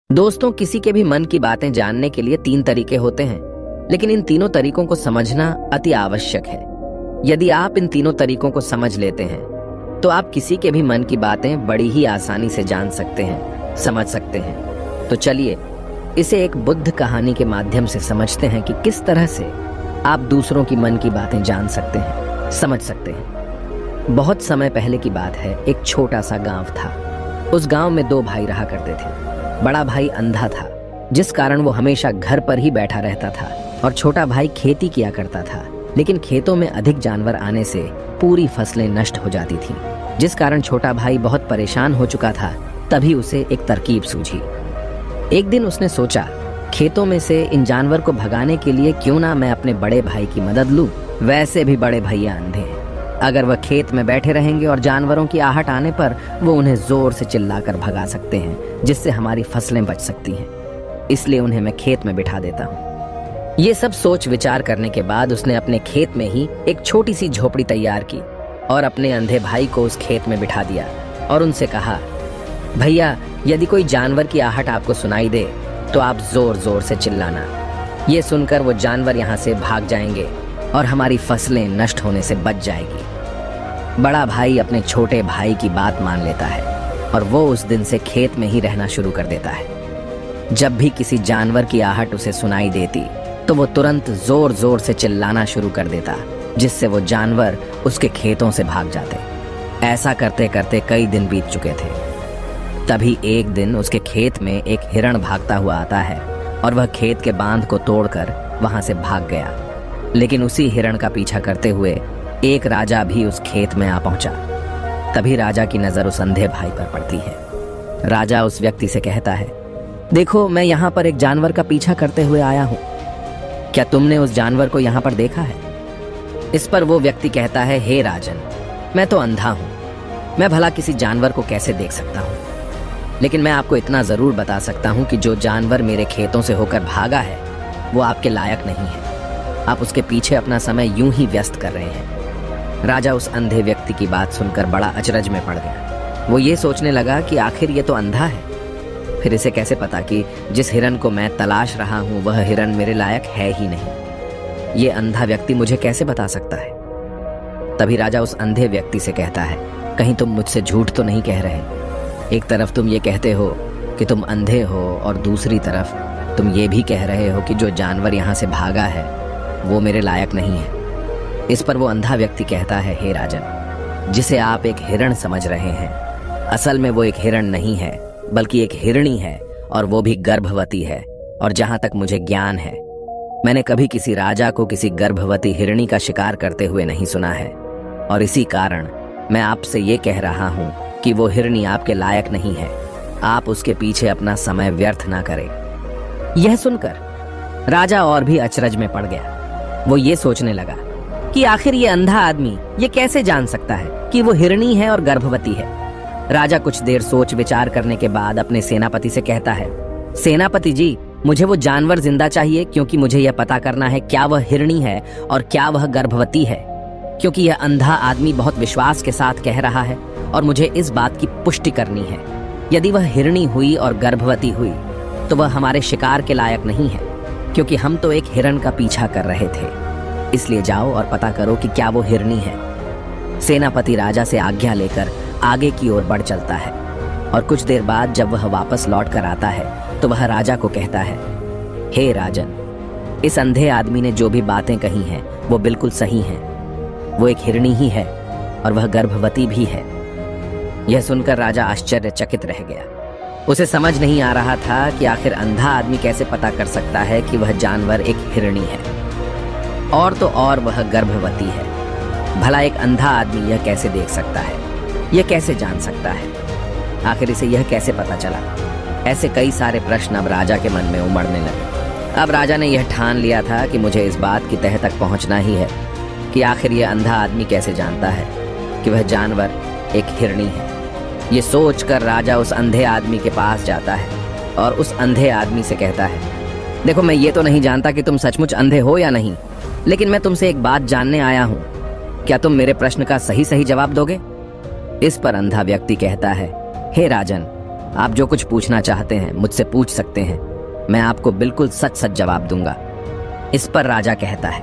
दोस्तों, किसी के भी मन की बातें जानने के लिए 3 तरीके होते हैं, लेकिन इन तीनों तरीकों को समझना अति आवश्यक है। यदि आप इन तीनों तरीकों को समझ लेते हैं तो आप किसी के भी मन की बातें बड़ी ही आसानी से जान सकते हैं, समझ सकते हैं। तो चलिए इसे एक बुद्ध कहानी के माध्यम से समझते हैं कि किस तरह से आप दूसरों की मन की बातें जान सकते हैं, समझ सकते हैं। बहुत समय पहले की बात है। एक छोटा सा गांव था। उस गांव में 2 भाई रहा करते थे। बड़ा भाई अंधा था, जिस कारण वो हमेशा घर पर ही बैठा रहता था, और छोटा भाई खेती किया करता था। लेकिन खेतों में अधिक जानवर आने से पूरी फसलें नष्ट हो जाती थीं, जिस कारण छोटा भाई बहुत परेशान हो चुका था। तभी उसे एक तरकीब सूझी। एक दिन उसने सोचा, खेतों में से इन जानवर को भगाने के लिए क्यों ना मैं अपने बड़े भाई की मदद लूं। वैसे भी बड़े भैया अंधे हैं। अगर वह खेत में बैठे रहेंगे और जानवरों की आहट आने पर वो उन्हें जोर से चिल्लाकर भगा सकते हैं, जिससे हमारी फसलें बच सकती हैं। इसलिए उन्हें मैं खेत में बिठा देता हूँ। ये सब सोच विचार करने के बाद उसने अपने खेत में ही एक छोटी सी झोपड़ी तैयार की और अपने अंधे भाई को उस खेत में बिठा दिया और उनसे कहा, भैया, यदि कोई जानवर की आहट आपको सुनाई दे तो आप जोर जोर से चिल्लाना। ये सुनकर वो जानवर यहाँ से भाग जाएंगे और हमारी फसलें नष्ट होने से बच जाएगी। बड़ा भाई अपने छोटे भाई की बात मान लेता है और वो उस दिन से खेत में ही रहना शुरू कर देता है। जब भी किसी जानवर की आहट उसे सुनाई देती तो वो तुरंत जोर जोर से चिल्लाना शुरू कर देता, जिससे वो जानवर उसके खेतों से भाग जाते। ऐसा करते करते कई दिन बीत चुके थे। तभी एक दिन उसके खेत में एक हिरण भागता हुआ आता है और वह खेत के बांध को तोड़कर वहां से भाग गया। लेकिन उसी हिरण का पीछा करते हुए एक राजा भी उस खेत में आ पहुंचा। तभी राजा की नजर उस अंधे भाई पर पड़ती है। राजा उस व्यक्ति से कहता है, देखो, मैं यहाँ पर एक जानवर का पीछा करते हुए आया हूँ। क्या तुमने उस जानवर को यहाँ पर देखा है? इस पर वो व्यक्ति कहता है, हे राजन, मैं तो अंधा हूँ, मैं भला किसी जानवर को कैसे देख सकता हूँ। लेकिन मैं आपको इतना जरूर बता सकता हूँ कि जो जानवर मेरे खेतों से होकर भागा है वो आपके लायक नहीं है। आप उसके पीछे अपना समय यूं ही व्यस्त कर रहे हैं। राजा उस अंधे व्यक्ति की बात सुनकर बड़ा अचरज में पड़ गया। वो ये सोचने लगा कि आखिर ये तो अंधा है, फिर इसे कैसे पता कि जिस हिरन को मैं तलाश रहा हूं वह हिरन मेरे लायक है ही नहीं। ये अंधा व्यक्ति मुझे कैसे बता सकता है? तभी राजा उस अंधे व्यक्ति से कहता है, कहीं तुम मुझसे झूठ तो नहीं कह रहे? एक तरफ तुम ये कहते हो कि तुम अंधे हो और दूसरी तरफ तुम ये भी कह रहे हो कि जो जानवर यहाँ से भागा है वो मेरे लायक नहीं है। इस पर वो अंधा व्यक्ति कहता है, हे राजन, जिसे आप एक हिरण समझ रहे हैं, असल में वो एक हिरण नहीं है बल्कि एक हिरणी है, और वो भी गर्भवती है। और जहां तक मुझे ज्ञान है, मैंने कभी किसी राजा को किसी गर्भवती हिरणी का शिकार करते हुए नहीं सुना है। और इसी कारण मैं आपसे ये कह रहा हूं कि वो हिरणी आपके लायक नहीं है। आप उसके पीछे अपना समय व्यर्थ ना करें। यह सुनकर राजा और भी अचरज में पड़ गया। वो ये सोचने लगा कि आखिर ये अंधा आदमी ये कैसे जान सकता है कि वो हिरणी है और गर्भवती है। राजा कुछ देर सोच विचार करने के बाद अपने सेनापति से कहता है, सेनापति जी, मुझे वो जानवर जिंदा चाहिए, क्योंकि मुझे यह पता करना है क्या वह हिरणी है और क्या वह गर्भवती है। क्योंकि यह अंधा आदमी बहुत विश्वास के साथ कह रहा है और मुझे इस बात की पुष्टि करनी है। यदि वह हिरणी हुई और गर्भवती हुई तो वह हमारे शिकार के लायक नहीं है, क्योंकि हम तो एक हिरण का पीछा कर रहे थे। इसलिए जाओ और पता करो कि क्या वो हिरणी है। सेनापति राजा से आज्ञा लेकर आगे की ओर बढ़ चलता है, और कुछ देर बाद जब वह वापस लौट कर आता है तो वह राजा को कहता है, हे राजन, इस अंधे आदमी ने जो भी बातें कही हैं वो बिल्कुल सही हैं। वो एक हिरणी ही है और वह गर्भवती भी है। यह सुनकर राजा आश्चर्यचकित रह गया। उसे समझ नहीं आ रहा था कि आखिर अंधा आदमी कैसे पता कर सकता है कि वह जानवर एक हिरणी है, और तो और वह गर्भवती है। भला एक अंधा आदमी यह कैसे देख सकता है, यह कैसे जान सकता है? आखिर इसे यह कैसे पता चला? ऐसे कई सारे प्रश्न अब राजा के मन में उमड़ने लगे। अब राजा ने यह ठान लिया था कि मुझे इस बात की तह तक पहुंचना ही है कि आखिर यह अंधा आदमी कैसे जानता है कि वह जानवर एक हिरणी है। ये सोचकर राजा उस अंधे आदमी के पास जाता है और उस अंधे आदमी से कहता है, देखो, मैं ये तो नहीं जानता कि तुम सचमुच अंधे हो या नहीं, लेकिन मैं तुमसे एक बात जानने आया हूँ। क्या तुम मेरे प्रश्न का सही सही जवाब दोगे? इस पर अंधा व्यक्ति कहता है, हे राजन, आप जो कुछ पूछना चाहते हैं मुझसे पूछ सकते हैं, मैं आपको बिल्कुल सच सच जवाब दूंगा। इस पर राजा कहता है,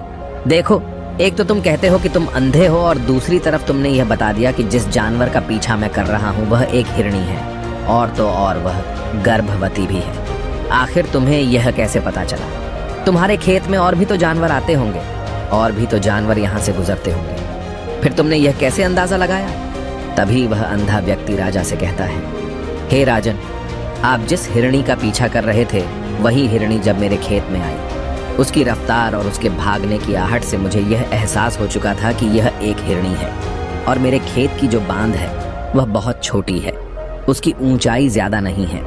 देखो, एक तो तुम कहते हो कि तुम अंधे हो और दूसरी तरफ तुमने यह बता दिया कि जिस जानवर का पीछा मैं कर रहा हूँ वह एक हिरणी है, और तो और वह गर्भवती भी है। आखिर तुम्हें यह कैसे पता चला? तुम्हारे खेत में और भी तो जानवर आते होंगे, और भी तो जानवर यहाँ से गुजरते होंगे, फिर तुमने यह कैसे अंदाजा लगाया? तभी वह अंधा व्यक्ति राजा से कहता है, हे राजन, आप जिस हिरणी का पीछा कर रहे थे वही हिरणी जब मेरे खेत में आई, उसकी रफ्तार और उसके भागने की आहट से मुझे यह एहसास हो चुका था कि यह एक हिरणी है, और मेरे खेत की जो बांध है वह बहुत छोटी है, उसकी ऊंचाई ज्यादा नहीं है।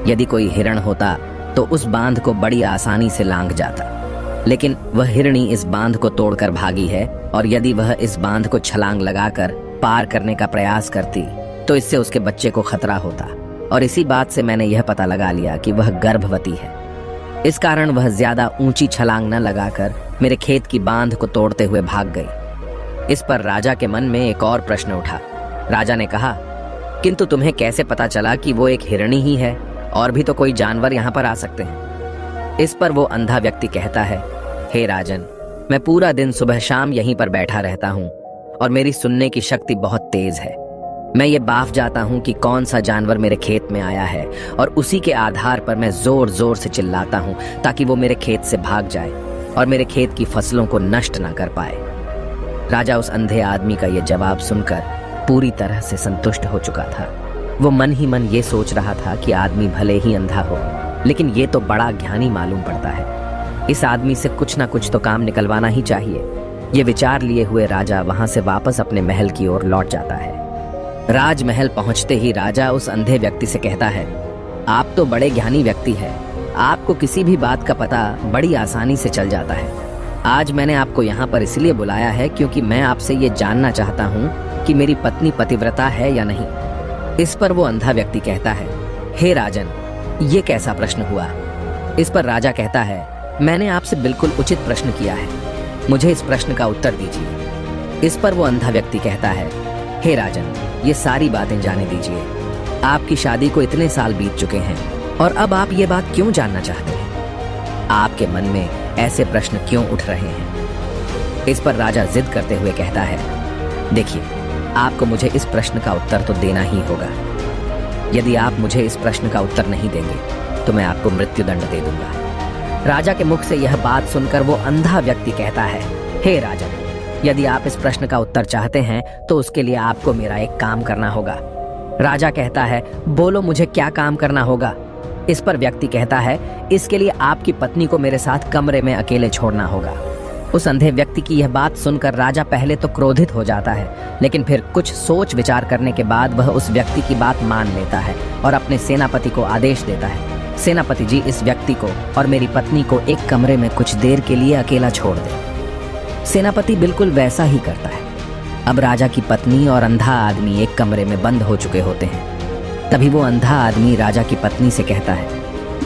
यदि कोई हिरण होता तो उस बांध को बड़ी आसानी से लांघ जाता, लेकिन वह हिरणी इस बांध को तोड़कर भागी है, और यदि वह इस बांध को छलांग लगाकर पार करने का प्रयास करती तो इससे उसके बच्चे को खतरा होता, और इसी बात से मैंने यह पता लगा लिया कि वह गर्भवती है। इस कारण वह ज्यादा ऊंची छलांग न लगाकर मेरे खेत की बांध को तोड़ते हुए भाग गई। इस पर राजा के मन में एक और प्रश्न उठा। राजा ने कहा, किंतु तुम्हें कैसे पता चला कि वो एक हिरणी ही है, और भी तो कोई जानवर यहाँ पर आ सकते हैं? इस पर वो अंधा व्यक्ति कहता है, हे राजन, मैं पूरा दिन सुबह शाम यहीं पर बैठा रहता हूँ, और मेरी सुनने की शक्ति बहुत तेज है। मैं ये बाफ जाता हूँ कि कौन सा जानवर मेरे खेत में आया है, और उसी के आधार पर मैं जोर जोर से चिल्लाता हूँ ताकि वो मेरे खेत से भाग जाए और मेरे खेत की फसलों को नष्ट ना कर पाए। राजा उस अंधे आदमी का ये जवाब सुनकर पूरी तरह से संतुष्ट हो चुका था। वो मन ही मन ये सोच रहा था कि आदमी भले ही अंधा हो, लेकिन ये तो बड़ा ज्ञानी मालूम पड़ता है। इस आदमी से कुछ ना कुछ तो काम निकलवाना ही चाहिए। ये विचार लिए हुए राजा वहां से वापस अपने महल की ओर लौट जाता है। राजमहल पहुंचते ही राजा उस अंधे व्यक्ति से कहता है, आप तो बड़े ज्ञानी व्यक्ति हैं, आपको किसी भी बात का पता बड़ी आसानी से चल जाता है। आज मैंने आपको यहाँ पर इसलिए बुलाया है क्योंकि मैं आपसे ये जानना चाहता हूँ कि मेरी पत्नी पतिव्रता है या नहीं। इस पर वो अंधा व्यक्ति कहता है, हे राजन, ये कैसा प्रश्न हुआ? इस पर राजा कहता है, मैंने आपसे बिल्कुल उचित प्रश्न किया है, मुझे इस प्रश्न का उत्तर दीजिए। इस पर वो अंधा व्यक्ति कहता है, हे राजन, ये सारी बातें जाने दीजिए। आपकी शादी को इतने साल बीत चुके हैं, और अब आप ये बात क्यों जानना चाहते हैं? आपके मन में ऐसे प्रश्न क्यों उठ रहे हैं? इस पर राजा जिद करते हुए कहता है, देखिए, आपको मुझे इस प्रश्न का उत्तर तो देना ही होगा। यदि आप मुझे इस प्रश्न का उत्तर नहीं देंगे तो मैं आपको मृत्युदंड दे दूंगा। राजा के मुख से यह बात सुनकर वो अंधा व्यक्ति कहता है, हे राजन, यदि आप इस प्रश्न का उत्तर चाहते हैं तो उसके लिए आपको मेरा एक काम करना होगा। राजा कहता है, बोलो, मुझे क्या काम करना होगा? इस पर व्यक्ति कहता है, इसके लिए आपकी पत्नी को मेरे साथ कमरे में अकेले छोड़ना होगा। उस अंधे व्यक्ति की यह बात सुनकर राजा पहले तो क्रोधित हो जाता है, लेकिन फिर कुछ सोच विचार करने के बाद वह उस व्यक्ति की बात मान लेता है और अपने सेनापति को आदेश देता है, सेनापति जी, इस व्यक्ति को और मेरी पत्नी को एक कमरे में कुछ देर के लिए अकेला छोड़ दे। सेनापति बिल्कुल वैसा ही करता है। अब राजा की पत्नी और अंधा आदमी एक कमरे में बंद हो चुके होते हैं। तभी वो अंधा आदमी राजा की पत्नी से कहता है,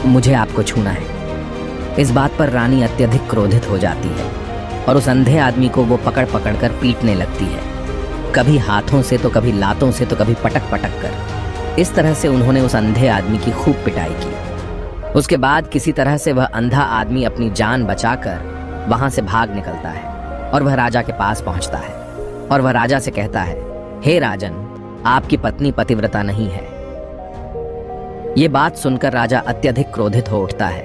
मुझे आपको छूना है। इस बात पर रानी अत्यधिक क्रोधित हो जाती है और उस अंधे आदमी को वो पकड़ पकड़ कर पीटने लगती है, कभी हाथों से तो कभी लातों से तो कभी पटक पटक कर। इस तरह से उन्होंने उस अंधे आदमी की खूब पिटाई की। उसके बाद किसी तरह से वह अंधा आदमी अपनी जान बचाकर वहां से भाग निकलता है और वह राजा के पास पहुंचता है और वह राजा से कहता है, हे राजन, आपकी पत्नी पतिव्रता नहीं है। ये बात सुनकर राजा अत्यधिक क्रोधित हो उठता है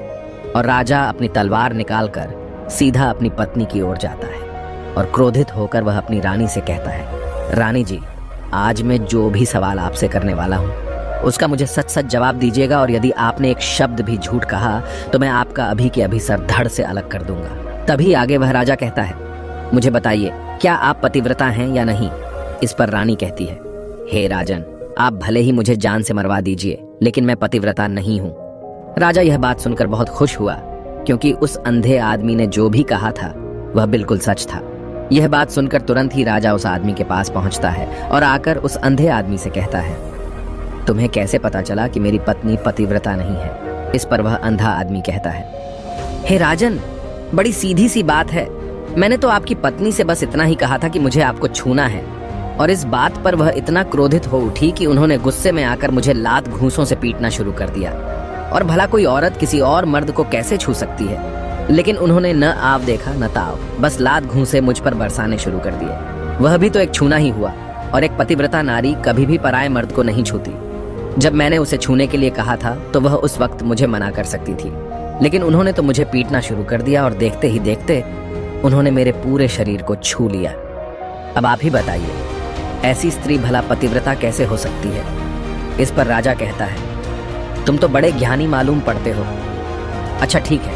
और राजा अपनी तलवार निकालकर सीधा अपनी पत्नी की ओर जाता है और क्रोधित होकर वह अपनी रानी से कहता है, रानी जी, आज मैं जो भी सवाल आपसे करने वाला हूँ उसका मुझे सच सच जवाब दीजिएगा, और यदि आपने एक शब्द भी झूठ कहा तो मैं आपका अभी के अभी सर धड़ से अलग कर दूंगा। तभी आगे वह राजा कहता है, मुझे बताइए, क्या आप पतिव्रता हैं या नहीं? इस पर रानी कहती है, हे राजन, आप भले ही मुझे जान से मरवा दीजिए, लेकिन मैं पतिव्रता नहीं हूँ। राजा यह बात सुनकर बहुत खुश हुआ, क्योंकि उस अंधे आदमी ने जो भी कहा था वह बिल्कुल सच था। यह बात सुनकर तुरंत ही राजा उस आदमी के पास पहुंचता है और आकर उस अंधे आदमी से कहता है, तुम्हें कैसे पता चला कि मेरी पत्नी पतिव्रता नहीं है? इस पर वह अंधा आदमी कहता है, हे राजन, बड़ी सीधी सी बात है। मैंने तो आपकी पत्नी से बस इतना ही कहा था कि मुझे आपको छूना है, और इस बात पर वह इतना क्रोधित हो उठी कि उन्होंने गुस्से में आकर मुझे लात घूंसों से पीटना शुरू कर दिया। और भला कोई औरत किसी और मर्द को कैसे छू सकती है, लेकिन उन्होंने न आव देखा न ताव, बस लात घूंसे मुझ पर बरसाने शुरू कर दिए। वह भी तो एक छूना ही हुआ, और एक पतिव्रता नारी कभी भी पराये मर्द को नहीं छूती। जब मैंने उसे छूने के लिए कहा था तो वह उस वक्त मुझे मना कर सकती थी, लेकिन उन्होंने तो मुझे पीटना शुरू कर दिया और देखते ही देखते उन्होंने मेरे पूरे शरीर को छू लिया। अब आप ही बताइए, ऐसी स्त्री भला पतिव्रता कैसे हो सकती है? इस पर राजा कहता है, तुम तो बड़े ज्ञानी मालूम पड़ते हो। अच्छा ठीक है,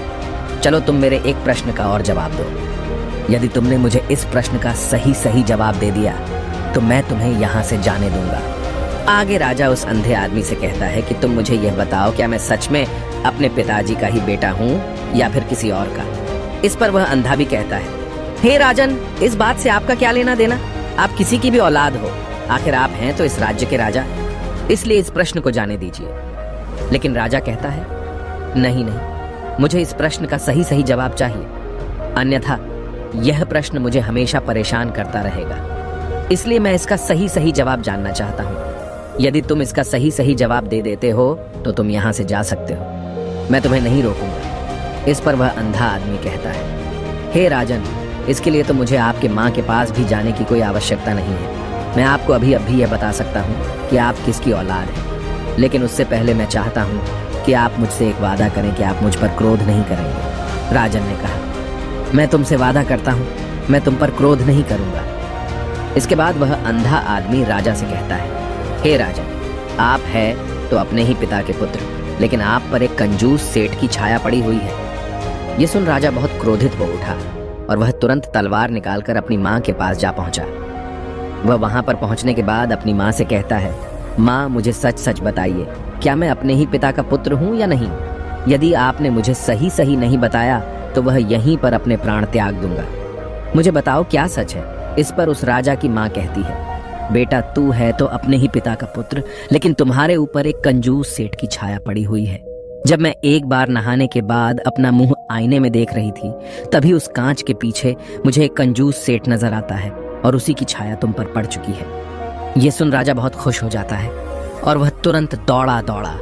चलो तुम मेरे एक प्रश्न का और जवाब दो। यदि तुमने मुझे इस प्रश्न का सही जवाब दे दिया तो मैं तुम्हें यहाँ से जाने दूंगा। आगे राजा उस अंधे आदमी से कहता है कि तुम मुझे यह बताओ, क्या मैं सच में अपने पिताजी का ही बेटा हूँ या फिर किसी और का? इस पर वह अंधा भी कहता है, हे राजन, इस बात से आपका क्या लेना देना? आप किसी की भी औलाद हो, आखिर आप हैं तो इस राज्य के राजा, इसलिए इस प्रश्न को जाने दीजिए। लेकिन राजा कहता है, नहीं, मुझे इस प्रश्न का सही जवाब चाहिए, अन्यथा यह प्रश्न मुझे हमेशा परेशान करता रहेगा। इसलिए मैं इसका सही जवाब जानना चाहता हूँ। यदि तुम इसका सही जवाब दे देते हो तो तुम यहाँ से जा सकते हो, मैं तुम्हें नहीं रोकूंगा। इस पर वह अंधा आदमी कहता है, हे राजन, इसके लिए तो मुझे आपके माँ के पास भी जाने की कोई आवश्यकता नहीं है। मैं आपको अभी यह बता सकता हूँ कि आप किसकी औलाद हैं, लेकिन उससे पहले मैं चाहता हूँ कि आप मुझसे एक वादा करें कि आप मुझ पर क्रोध नहीं करेंगे। राजन ने कहा, मैं तुमसे वादा करता हूँ, मैं तुम पर क्रोध नहीं करूंगा। इसके बाद वह अंधा आदमी राजा से कहता है, हे राजन, आप है तो अपने ही पिता के पुत्र, लेकिन आप पर एक कंजूस सेठ की छाया पड़ी हुई है। ये सुन राजा बहुत क्रोधित हो उठा और वह तुरंत तलवार निकालकर अपनी माँ के पास जा पहुंचा। वह वहां पर पहुंचने के बाद अपनी माँ से कहता है, माँ, मुझे सच बताइए, क्या मैं अपने ही पिता का पुत्र हूँ या नहीं? यदि आपने मुझे सही नहीं बताया तो वह यहीं पर अपने प्राण त्याग दूंगा। मुझे बताओ, क्या सच है? इस पर उस राजा की माँ कहती है, बेटा, तू है तो अपने ही पिता का पुत्र, लेकिन तुम्हारे ऊपर एक कंजूस सेठ की छाया पड़ी हुई है। जब मैं एक बार नहाने के बाद अपना मुंह आईने में देख रही थी, तभी उस कांच के पीछे मुझे एक कंजूस सेठ नजर आता है और उसी की छाया तुम पर पड़ चुकी है। ये सुन राजा बहुत खुश हो जाता है और वह तुरंत दौड़ा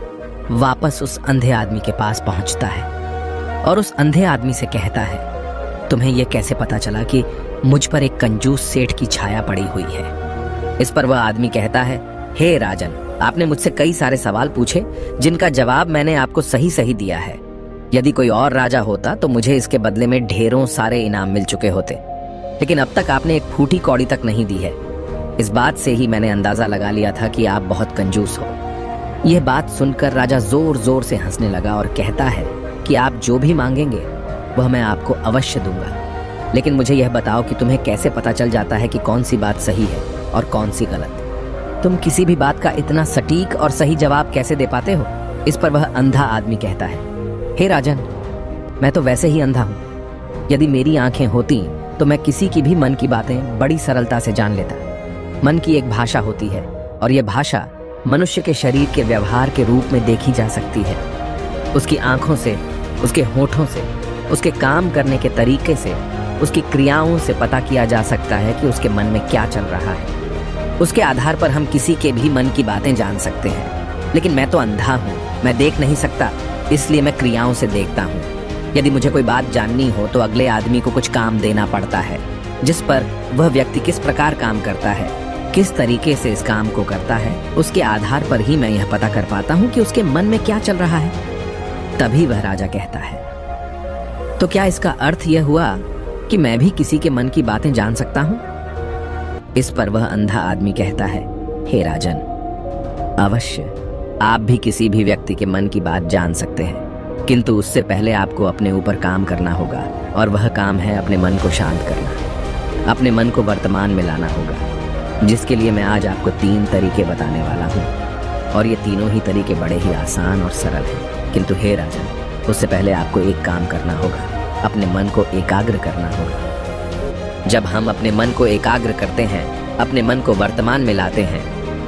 वापस उस अंधे आदमी के पास पहुंचता है और उस अंधे आदमी से कहता है, तुम्हें यह कैसे पता चला कि मुझ पर एक कंजूस सेठ की छाया पड़ी हुई है? इस पर वह आदमी कहता है, हे राजन, आपने मुझसे कई सारे सवाल पूछे जिनका जवाब मैंने आपको सही दिया है। यदि कोई और राजा होता तो मुझे इसके बदले में ढेरों सारे इनाम मिल चुके होते, लेकिन अब तक आपने एक फूटी कौड़ी तक नहीं दी है। इस बात से ही मैंने अंदाजा लगा लिया था कि आप बहुत कंजूस हो। यह बात सुनकर राजा जोर से हंसने लगा और कहता है कि आप जो भी मांगेंगे वह मैं आपको अवश्य दूंगा, लेकिन मुझे यह बताओ कि तुम्हें कैसे पता चल जाता है कि कौन सी बात सही है और कौन सी गलत? तुम किसी भी बात का इतना सटीक और सही जवाब कैसे दे पाते हो? इस पर वह अंधा आदमी कहता है, हे राजन, मैं तो वैसे ही अंधा हूँ। यदि मेरी आंखें होती तो मैं किसी की भी मन की बातें बड़ी सरलता से जान लेता। मन की एक भाषा होती है और यह भाषा मनुष्य के शरीर के व्यवहार के रूप में देखी जा सकती है। उसकी आंखों से, उसके होठों से, उसके काम करने के तरीके से, उसकी क्रियाओं से पता किया जा सकता है कि उसके मन में क्या चल रहा है। उसके आधार पर हम किसी के भी मन की बातें जान सकते हैं। लेकिन मैं तो अंधा हूँ, मैं देख नहीं सकता, इसलिए मैं क्रियाओं से देखता हूँ। यदि मुझे कोई बात जाननी हो तो अगले आदमी को कुछ काम देना पड़ता है, जिस पर वह व्यक्ति किस प्रकार काम करता है, किस तरीके से इस काम को करता है, उसके आधार पर ही मैं यह पता कर पाता हूँ कि उसके मन में क्या चल रहा है। तभी वह राजा कहता है, तो क्या इसका अर्थ यह हुआ कि मैं भी किसी के मन की बातें जान सकता हूँ? इस पर वह अंधा आदमी कहता है, हे राजन, अवश्य आप भी किसी भी व्यक्ति के मन की बात जान सकते हैं, किंतु उससे पहले आपको अपने ऊपर काम करना होगा, और वह काम है अपने मन को शांत करना, अपने मन को वर्तमान में लाना होगा, जिसके लिए मैं आज आपको 3 तरीके बताने वाला हूँ। और ये तीनों ही तरीके बड़े ही आसान और सरल हैं। किंतु हे राजन, उससे पहले आपको एक काम करना होगा, अपने मन को एकाग्र करना होगा। जब हम अपने मन को एकाग्र करते हैं, अपने मन को वर्तमान में लाते हैं,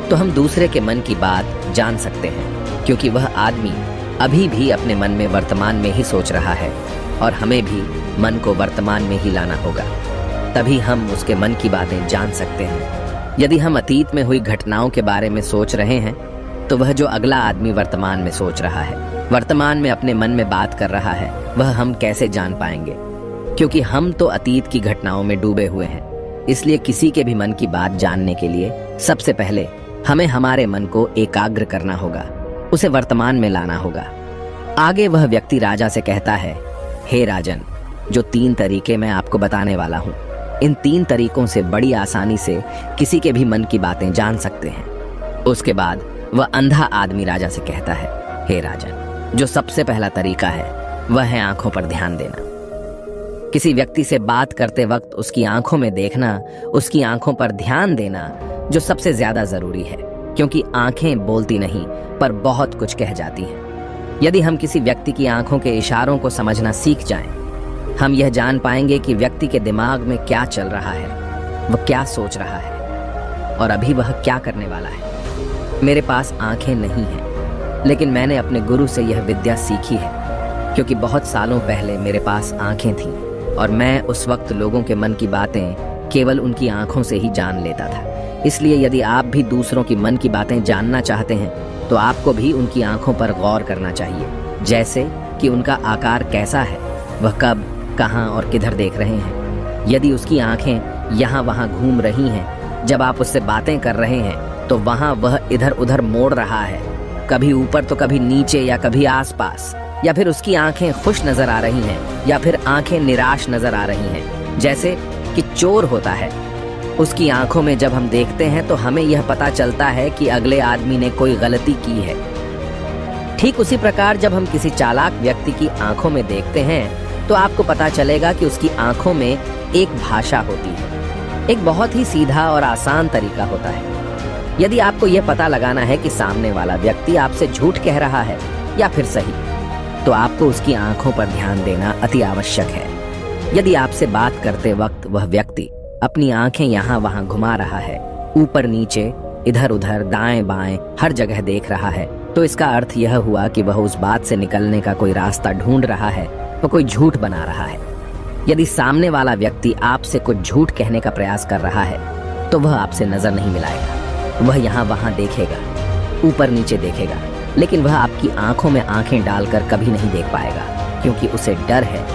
तो हम दूसरे के मन की बात जान सकते हैं, क्योंकि वह आदमी अभी भी अपने मन में वर्तमान में ही सोच रहा है, और हमें भी मन को वर्तमान में ही लाना होगा। तभी हम उसके मन की बातें जान सकते हैं। यदि हम अतीत में हुई घटनाओं के बारे में सोच रहे हैं तो वह जो अगला आदमी वर्तमान में सोच रहा है, वर्तमान में अपने मन में बात कर रहा है, वह हम कैसे जान पाएंगे? क्योंकि हम तो अतीत की घटनाओं में डूबे हुए हैं। इसलिए किसी के भी मन की बात जानने के लिए सबसे पहले हमें हमारे मन को एकाग्र करना होगा, उसे वर्तमान में लाना होगा। आगे वह व्यक्ति राजा से कहता है, हे राजन, जो 3 तरीके मैं आपको बताने वाला हूँ, इन 3 तरीकों से बड़ी आसानी से किसी के भी मन की बातें जान सकते हैं। उसके बाद वह अंधा आदमी राजा से कहता है, हे राजन, जो सबसे पहला तरीका है वह है आंखों पर ध्यान देना। किसी व्यक्ति से बात करते वक्त उसकी आंखों में देखना, उसकी आंखों पर ध्यान देना जो सबसे ज्यादा जरूरी है, क्योंकि आंखें बोलती नहीं पर बहुत कुछ कह जाती हैं। यदि हम किसी व्यक्ति की आंखों के इशारों को समझना सीख जाएं, हम यह जान पाएंगे कि व्यक्ति के दिमाग में क्या चल रहा है, वह क्या सोच रहा है और अभी वह क्या करने वाला है। मेरे पास आंखें नहीं हैं, लेकिन मैंने अपने गुरु से यह विद्या सीखी है, क्योंकि बहुत सालों पहले मेरे पास आंखें थीं और मैं उस वक्त लोगों के मन की बातें केवल उनकी आंखों से ही जान लेता था। इसलिए यदि आप भी दूसरों की मन की बातें जानना चाहते हैं तो आपको भी उनकी आंखों पर गौर करना चाहिए, जैसे कि उनका आकार कैसा है, वह कब, कहाँ और किधर देख रहे हैं। यदि उसकी आंखें यहाँ वहाँ घूम रही हैं, जब आप उससे बातें कर रहे हैं तो वहाँ वह इधर उधर मोड़ रहा है, कभी ऊपर तो कभी नीचे या कभी आसपास, या फिर उसकी आंखें खुश नजर आ रही हैं या फिर आंखें निराश नजर आ रही हैं, जैसे कि चोर होता है। उसकी आंखों में जब हम देखते हैं तो हमें यह पता चलता है कि अगले आदमी ने कोई गलती की है। ठीक उसी प्रकार जब हम किसी चालाक व्यक्ति की आंखों में देखते हैं तो आपको पता चलेगा कि उसकी आंखों में एक भाषा होती है। एक बहुत ही सीधा और आसान तरीका होता है। यदि आपको यह पता लगाना है कि सामने वाला व्यक्ति आपसे झूठ कह रहा है या फिर सही, तो आपको उसकी आंखों पर ध्यान देना अति आवश्यक है। यदि आपसे बात करते वक्त वह व्यक्ति अपनी आंखें यहाँ वहाँ घुमा रहा है, ऊपर नीचे, इधर उधर, दाएं बाएं, हर जगह देख रहा है, तो इसका अर्थ यह हुआ कि वह उस बात से निकलने का कोई रास्ता ढूंढ रहा है, वह कोई झूठ बना रहा है। यदि सामने वाला व्यक्ति आपसे कुछ झूठ कहने का प्रयास कर रहा है तो वह आपसे नजर नहीं मिलाएगा। वह यहाँ वहाँ देखेगा, ऊपर नीचे देखेगा, लेकिन वह आपकी आंखों में आंखें डालकर कभी नहीं देख पाएगा, क्योंकि उसे डर है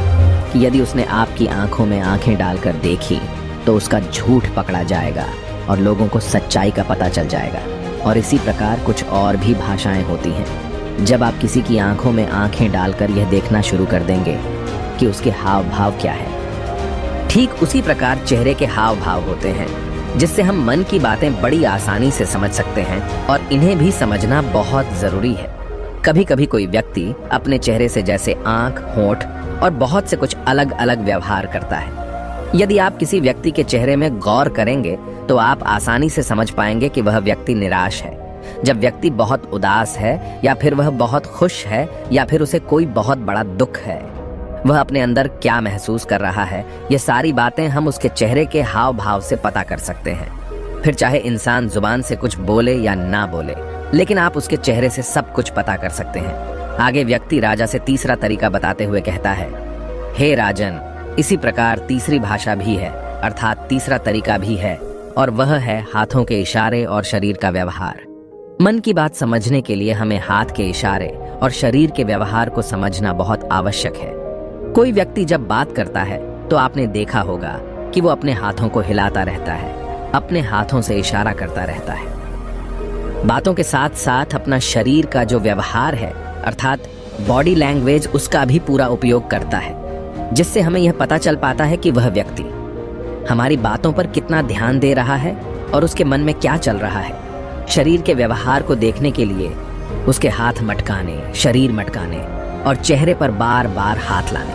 कि यदि उसने आपकी आंखों में आंखें डालकर देखी तो उसका झूठ पकड़ा जाएगा और लोगों को सच्चाई का पता चल जाएगा। और इसी प्रकार कुछ और भी भाषाएं होती हैं। जब आप किसी की आंखों में आंखें डालकर यह देखना शुरू कर देंगे कि उसके हाव भाव क्या है, ठीक उसी प्रकार चेहरे के हाव भाव होते हैं, जिससे हम मन की बातें बड़ी आसानी से समझ सकते हैं और इन्हें भी समझना बहुत जरूरी है। कभी कभी कोई व्यक्ति अपने चेहरे से जैसे आंख, होंठ और बहुत से कुछ अलग अलग व्यवहार करता है। यदि आप किसी व्यक्ति के चेहरे में गौर करेंगे तो आप आसानी से समझ पाएंगे कि वह व्यक्ति निराश है, जब व्यक्ति बहुत उदास है, या फिर वह बहुत खुश है, या फिर उसे कोई बहुत बड़ा दुख है। वह अपने अंदर क्या महसूस कर रहा है, ये सारी बातें हम उसके चेहरे के हाव भाव से पता कर सकते हैं। फिर चाहे इंसान जुबान से कुछ बोले या ना बोले, लेकिन आप उसके चेहरे से सब कुछ पता कर सकते हैं। आगे व्यक्ति राजा से तीसरा तरीका बताते हुए कहता है, हे राजन, इसी प्रकार तीसरी भाषा भी है, अर्थात तीसरा तरीका भी है, और वह है हाथों के इशारे और शरीर का व्यवहार। मन की बात समझने के लिए हमें हाथ के इशारे और शरीर के व्यवहार को समझना बहुत आवश्यक है। कोई व्यक्ति जब बात करता है तो आपने देखा होगा कि वो अपने हाथों को हिलाता रहता है, अपने हाथों से इशारा करता रहता है। बातों के साथ साथ अपना शरीर का जो व्यवहार है, अर्थात बॉडी लैंग्वेज, उसका भी पूरा उपयोग करता है, जिससे हमें यह पता चल पाता है कि वह व्यक्ति हमारी बातों पर कितना ध्यान दे रहा है और उसके मन में क्या चल रहा है। शरीर के व्यवहार को देखने के लिए उसके हाथ मटकाने, शरीर मटकाने और चेहरे पर बार बार हाथ लाने,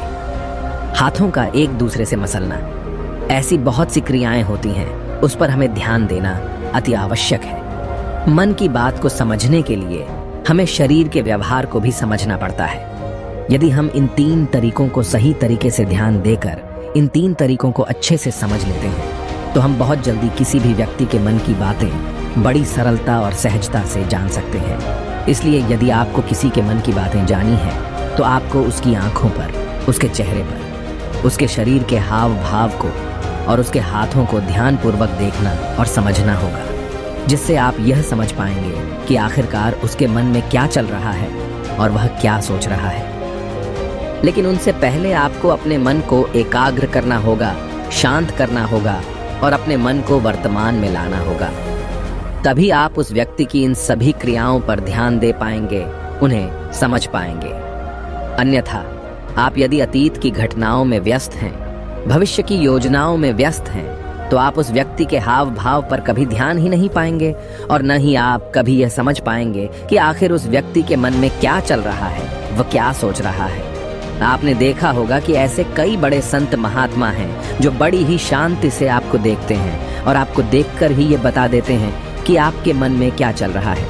हाथों का एक दूसरे से मसलना, ऐसी बहुत सी क्रियाएं होती हैं, उस पर हमें ध्यान देना अति आवश्यक है। मन की बात को समझने के लिए हमें शरीर के व्यवहार को भी समझना पड़ता है। यदि हम इन 3 तरीकों को सही तरीके से ध्यान देकर इन 3 तरीकों को अच्छे से समझ लेते हैं तो हम बहुत जल्दी किसी भी व्यक्ति के मन की बातें बड़ी सरलता और सहजता से जान सकते हैं। इसलिए यदि आपको किसी के मन की बातें जानी है तो आपको उसकी आंखों पर, उसके चेहरे पर, उसके शरीर के हाव भाव को और उसके हाथों को ध्यानपूर्वक देखना और समझना होगा, जिससे आप यह समझ पाएंगे कि आखिरकार उसके मन में क्या चल रहा है और वह क्या सोच रहा है। लेकिन उनसे पहले आपको अपने मन को एकाग्र करना होगा, शांत करना होगा और अपने मन को वर्तमान में लाना होगा। तभी आप उस व्यक्ति की इन सभी क्रियाओं पर ध्यान दे पाएंगे, उन्हें समझ पाएंगे। अन्यथा आप यदि अतीत की घटनाओं में व्यस्त हैं, भविष्य की योजनाओं में व्यस्त हैं, तो आप उस व्यक्ति के हाव भाव पर कभी ध्यान ही नहीं पाएंगे और न ही आप कभी यह समझ पाएंगे कि आखिर उस व्यक्ति के मन में क्या चल रहा है, वह क्या सोच रहा है। आपने देखा होगा कि ऐसे कई बड़े संत महात्मा हैं जो बड़ी ही शांति से आपको देखते हैं और आपको देखकर ही ये बता देते हैं कि आपके मन में क्या चल रहा है,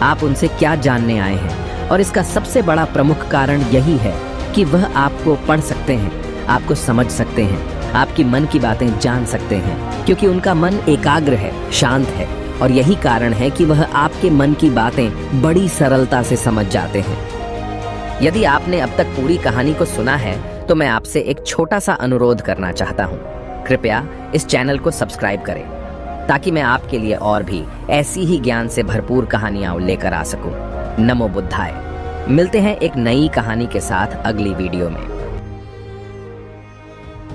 आप उनसे क्या जानने आए हैं। और इसका सबसे बड़ा प्रमुख कारण यही है कि वह आपको पढ़ सकते हैं, आपको समझ सकते हैं, आपकी मन की बातें जान सकते हैं, क्योंकि उनका मन एकाग्र है, शांत है। और यही कारण है कि वह आपके मन की बातें बड़ी सरलता से समझ जाते हैं। यदि आपने अब तक पूरी कहानी को सुना है तो मैं आपसे एक छोटा सा अनुरोध करना चाहता हूँ। कृपया इस चैनल को सब्सक्राइब करें ताकि मैं आपके लिए और भी ऐसी ही ज्ञान से भरपूर कहानियां लेकर आ सकूं। नमो बुद्धाय। मिलते हैं एक नई कहानी के साथ अगली वीडियो में।